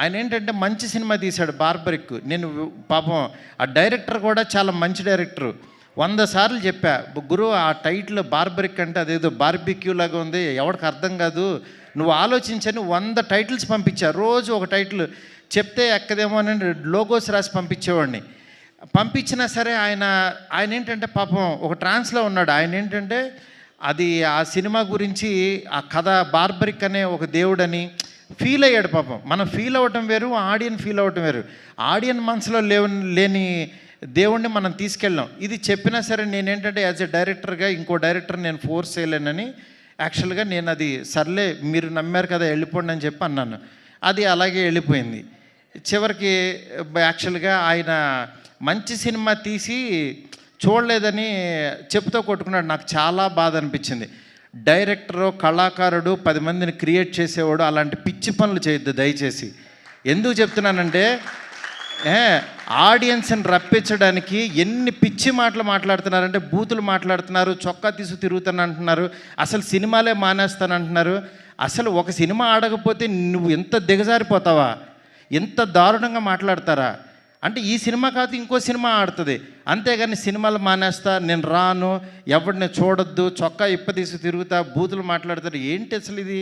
ఆయన ఏంటంటే మంచి సినిమా తీశాడు బార్బరిక్. నేను పాపం ఆ డైరెక్టర్ కూడా చాలా మంచి డైరెక్టరు. 100 సార్లు చెప్పా, గురు ఆ టైటిల్ బార్బరిక్ అంటే అదేదో బార్బిక్యూ లాగా ఉంది, ఎవరికి అర్థం కాదు, నువ్వు ఆలోచించని 100 టైటిల్స్ పంపించా. రోజు ఒక టైటిల్ చెప్తే ఎక్కదేమో అని లోగోస్ రాసి పంపించేవాడిని. పంపించినా సరే ఆయన ఏంటంటే పాపం ఒక ట్రాన్స్లో ఉన్నాడు. ఆయన ఏంటంటే అది ఆ సినిమా గురించి ఆ కథ బార్బరిక్ అనే ఒక దేవుడని ఫీల్ అయ్యాడు పాపం. మనం ఫీల్ అవ్వటం వేరు, ఆడియన్ ఫీల్ అవ్వటం వేరు. ఆడియన్ మనసులో లేని దేవుణ్ణి మనం తీసుకెళ్ళాం. ఇది చెప్పినా సరే నేనేంటంటే యాజ్ ఎ డైరెక్టర్గా ఇంకో డైరెక్టర్ నేను ఫోర్స్ చేయలేనని యాక్చువల్గా నేను అది సర్లే మీరు నమ్మారు కదా వెళ్ళిపోండి అని చెప్పి అన్నాను. అది అలాగే వెళ్ళిపోయింది. చివరికి యాక్చువల్గా ఆయన మంచి సినిమా తీసి చూడలేదని చెప్పుతో కొట్టుకున్నాడు. నాకు చాలా బాధ అనిపించింది. డైరెక్టరు, కళాకారుడు 10 మందిని క్రియేట్ చేసేవాడు అలాంటి పిచ్చి పనులు చేయొద్దు దయచేసి. ఎందుకు చెప్తున్నానంటే ఆడియన్స్ని రప్పించడానికి ఎన్ని పిచ్చి మాటలు మాట్లాడుతున్నారంటే, బూతులు మాట్లాడుతున్నారు, చొక్కా తీసు తిరుగుతాను అంటున్నారు, అసలు సినిమాలే మానేస్తానంటున్నారు. అసలు ఒక సినిమా ఆడకపోతే నువ్వు ఎంత దిగజారిపోతావా, ఎంత దారుణంగా మాట్లాడతారా అంటే ఈ సినిమా కాదు ఇంకో సినిమా ఆడుతుంది, అంతేగాని సినిమాలు మానేస్తా, నేను రాను, ఎవరిని చూడొద్దు, చొక్కా ఇప్పదీసి తిరుగుతా, బూతులు మాట్లాడతారు. ఏంటి అసలు ఇది?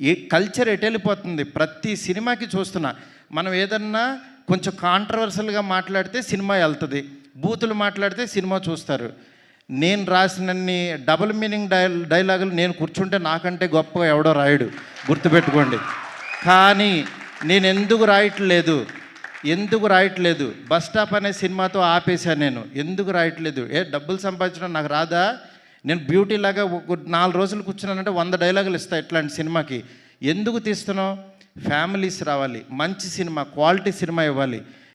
ఏ కల్చర్ ఎటు వెళ్ళిపోతుంది? ప్రతి సినిమాకి చూస్తున్నా. మనం ఏదన్నా కొంచెం కాంట్రవర్సల్గా మాట్లాడితే సినిమా వెళ్తుంది, బూతులు మాట్లాడితే సినిమా చూస్తారు. నేను రాసినన్ని డబుల్ మీనింగ్ డైలాగులు నేను కూర్చుంటే నాకంటే గొప్పగా ఎవడో రాయడు, గుర్తుపెట్టుకోండి. కానీ నేను ఎందుకు రాయట్లేదు? బస్ స్టాప్ అనే సినిమాతో ఆపేశాను నేను. ఎందుకు రాయట్లేదు? డబ్బులు సంపాదించడం నాకు రాదా? నేను బ్యూటీ లాగా 4 రోజులు కూర్చున్నానంటే 100 డైలాగులు ఇస్తాను ఇట్లాంటి సినిమాకి. ఎందుకు తీస్తున్నావు? ఫ్యామిలీస్ రావాలి, మంచి సినిమా, క్వాలిటీ సినిమా ఇవ్వాలి.